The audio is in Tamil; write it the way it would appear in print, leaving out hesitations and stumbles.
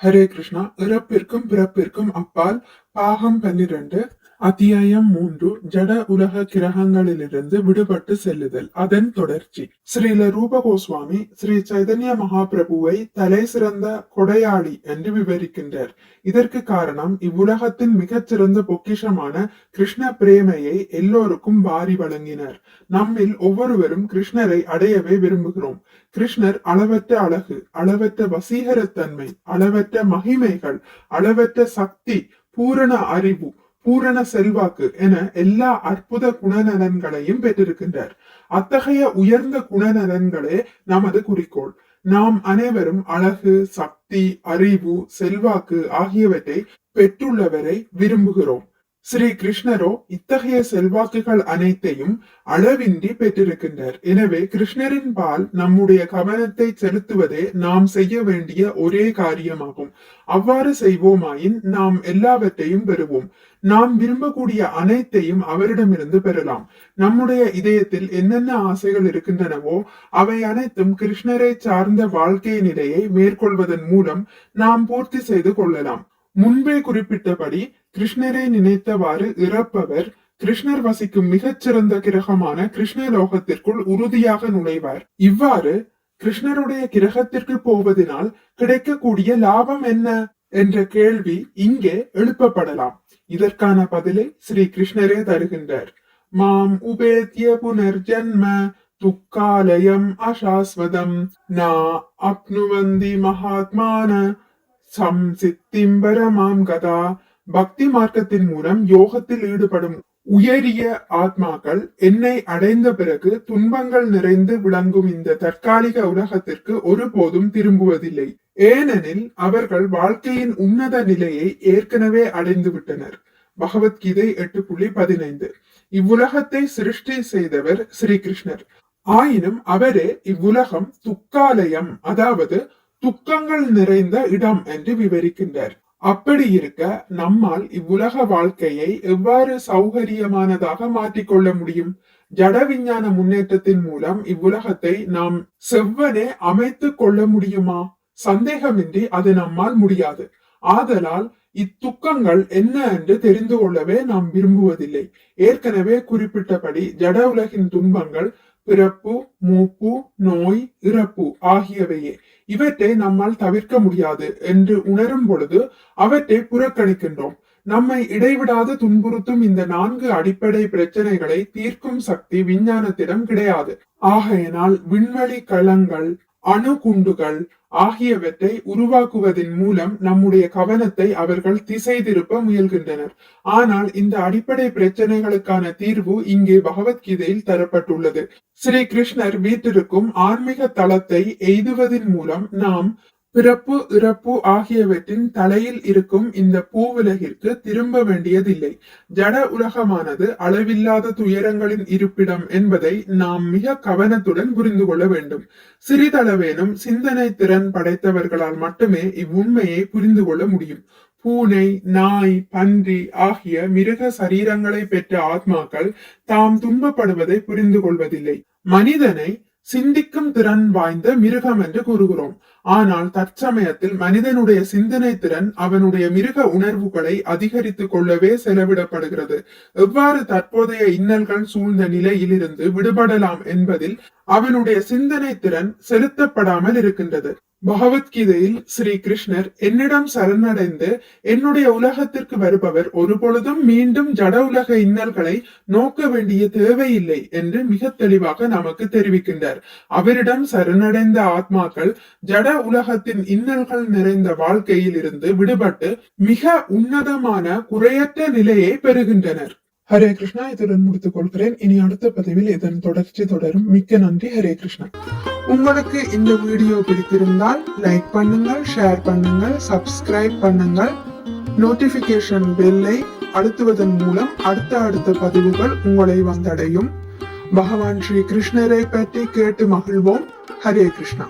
ஹரே கிருஷ்ணா. இறப்பிற்கும் பிறப்பிற்கும் அப்பால் பாகம் 12 அத்தியாயம் 3 ஜட உலக கிரகங்களிலிருந்து விடுபட்டு செல்லுதல். அதன் தொடர்ச்சி. ஸ்ரீல ரூப கோஸ்வாமி ஸ்ரீ சைதன்ய மகாபிரபுவை தலை சிறந்த கொடையாளி என்று விவரிக்கின்றார். இதற்கு காரணம் இவ்வுலகத்தின் மிகச்சிறந்த பொக்கிஷமான கிருஷ்ண பிரேமையை எல்லோருக்கும் வாரி வழங்கினார். நம்மில் ஒவ்வொருவரும் கிருஷ்ணரை அடையவே விரும்புகிறோம். கிருஷ்ணர் அளவற்ற அழகு, அளவற்ற வசீகரத்தன்மை, அளவற்ற மகிமைகள், அளவற்ற சக்தி, பூரண அறிவு, பூரண செல்வாக்கு என எல்லா அற்புத குணநலன்களையும் பெற்றிருக்கின்றார். அத்தகைய உயர்ந்த குணநலன்களே நமது குறிக்கோள். நாம் அனைவரும் அழகு, சக்தி, அறிவு, செல்வாக்கு ஆகியவற்றை பெற்றுள்ளவரை விரும்புகிறோம். ஸ்ரீ கிருஷ்ணரோ இத்தகைய செல்வாக்குகள் அனைத்தையும் அளவின்றி பெற்றிருக்கின்றார். எனவே கிருஷ்ணரின் பால் நம்முடைய கவனத்தை செலுத்துவதே நாம் செய்ய வேண்டிய ஒரே காரியமாகும். அவ்வாறு செய்வோமாயின் நாம் எல்லாவற்றையும் பெறுவோம். நாம் விரும்பக்கூடிய அனைத்தையும் அவரிடமிருந்து பெறலாம். நம்முடைய இதயத்தில் என்னென்ன ஆசைகள் இருக்கின்றனவோ அவை அனைத்தும் கிருஷ்ணரை சார்ந்த வாழ்க்கை நிலையை மேற்கொள்வதன் மூலம் நாம் பூர்த்தி செய்து கொள்ளலாம். முன்பே குறிப்பிட்டபடி கிருஷ்ணரை நினைத்தவாறு இறப்பவர் கிருஷ்ணர் வசிக்கும் மிகச்சிறந்த கிரகமான கிருஷ்ணலோகத்திற்குள் உறுதியாக நுழைவார். இவ்வாறு கிருஷ்ணருடைய கிரகத்திற்கு போவதனால் கிடைக்கக்கூடிய லாபம் என்ன என்ற கேள்வி இங்கே எழுப்பப்படலாம். இதற்கான பதிலை ஸ்ரீ கிருஷ்ணரே தருகின்றார். மாம் உபேத்ய புனர்ஜன்ம துக்காலயம் அசாஸ்வதம் நா அப்னுவந்தி மகாத்மான சம்சித்திம்பரமாம் கதா. பக்தி மார்க்கத்தின் மூலம் யோகத்தில் ஈடுபடும் உயரிய ஆத்மாக்கள் என்னை அடைந்த பிறகு துன்பங்கள் நிறைந்து விளங்கும் இந்த தற்காலிக உலகத்திற்கு ஒருபோதும் திரும்புவதில்லை. ஏனெனில் அவர்கள் வாழ்க்கையின் உன்னத நிலையை ஏற்கனவே அடைந்து விட்டனர். பகவத்கீதை 8.15. இவ்வுலகத்தை சிருஷ்டி செய்தவர் ஸ்ரீ கிருஷ்ணர். ஆயினும் அவரே இவ்வுலகம் துக்காலயம், அதாவது துக்கங்கள் நிறைந்த இடம் என்று விவரிக்கின்றார். அப்படி இருக்க நம்மால் இவ்வுலக வாழ்க்கையை எவ்வாறு சௌகரியமானதாக மாற்றிக்கொள்ள முடியும்? ஜட விஞ்ஞான முன்னேற்றத்தின் மூலம் இவ்வுலகத்தை நாம் செவ்வனே அமைத்து கொள்ள முடியுமா? சந்தேகமின்றி அது நம்மால் முடியாது. ஆதலால் இத்துக்கங்கள் என்ன என்று தெரிந்து கொள்ளவே நாம் விரும்புவதில்லை. ஏற்கனவே குறிப்பிட்டபடி ஜட உலகின் துன்பங்கள் பிறப்பு, மூப்பு, நோய், இறப்பு ஆகியவையே. இவற்றை நம்மால் தவிர்க்க முடியாது என்று உணரும் பொழுது அவற்றை புறக்கணிக்கின்றோம். நம்மை இடைவிடாது துன்புறுத்தும் இந்த 4 அடிப்படை பிரச்சனைகளை தீர்க்கும் சக்தி விஞ்ஞானத்திடம் கிடையாது. ஆகையினால் விண்வெளி களங்கள், அணு குண்டுகள் ஆகியவற்றை உருவாக்குவதன் மூலம் நம்முடைய கவனத்தை அவர்கள் திசை திருப்ப முயல்கின்றனர். ஆனால் இந்த அடிப்படை பிரச்சனைகளுக்கான தீர்வு இங்கே பகவத்கீதையில் தரப்பட்டுள்ளது. ஸ்ரீ கிருஷ்ணர் வீட்டிற்கும் ஆன்மீக தளத்தை எய்துவதன் மூலம் நாம் பிறப்பு, இறப்பு ஆகியவற்றின் தலையில் இருக்கும் இந்த பூவுலகிற்கு திரும்ப வேண்டியதில்லை. ஜட உலகமானது அளவில்லாத துயரங்களின் இருப்பிடம் என்பதை நாம் மிக கவனத்துடன் புரிந்து கொள்ள வேண்டும். சிறிதளவேனும் சிந்தனை திறன் படைத்தவர்களால் மட்டுமே இவ்வுண்மையை புரிந்து கொள்ள முடியும். பூனை, நாய், பன்றி ஆகிய மிருக சரீரங்களை பெற்ற ஆத்மாக்கள் தாம் துன்பப்படுவதை புரிந்து கொள்வதில்லை. மனிதனை சிந்திக்கும் திறன் வாய்ந்த மிருகம் என்று கூறுகிறோம். ஆனால் தற்சமயத்தில் மனிதனுடைய சிந்தனை திறன் அவனுடைய மிருக உணர்வுகளை அதிகரித்துக் கொள்ளவே செலவிடப்படுகிறது. எவ்வாறு தற்போதைய இன்னல்கள் சூழ்ந்த நிலையிலிருந்து விடுபடலாம் என்பதில் அவனுடைய சிந்தனை திறன் செலுத்தப்படாமல் இருக்கின்றது. பகவத்கீதையில் ஸ்ரீ கிருஷ்ணர் என்னிடம் சரணடைந்து என்னுடைய உலகத்திற்கு வருபவர் ஒருபொழுதும் மீண்டும் ஜட உலக இன்னல்களை நோக்க வேண்டிய தேவையில்லை என்று மிக தெளிவாக நமக்கு தெரிவிக்கின்றார். அவரிடம் சரணடைந்த ஆத்மாக்கள் ஜட உலகத்தின் இன்னல்கள் நிறைந்த வாழ்க்கையில் இருந்து விடுபட்டு மிக உன்னதமான குறையற்ற நிலையை பெறுகின்றனர். ஹரே கிருஷ்ணா. இதுடன் முடித்துக் கொள்கிறேன். இனி அடுத்த பதிவில் இதன் தொடர்ச்சி தொடரும். மிக்க நன்றி. ஹரே கிருஷ்ணா. உங்களுக்கு இந்த வீடியோ பிடித்திருந்தால் லைக் பண்ணுங்கள், ஷேர் பண்ணுங்கள், சப்ஸ்கிரைப் பண்ணுங்கள். நோட்டிபிகேஷன் பெல்லை அழுத்துவதன் மூலம் அடுத்த பதிவுகள் உங்களை வந்தடையும். பகவான் ஸ்ரீ கிருஷ்ணரை பற்றி கேட்டு மகிழ்வோம். ஹரே கிருஷ்ணா.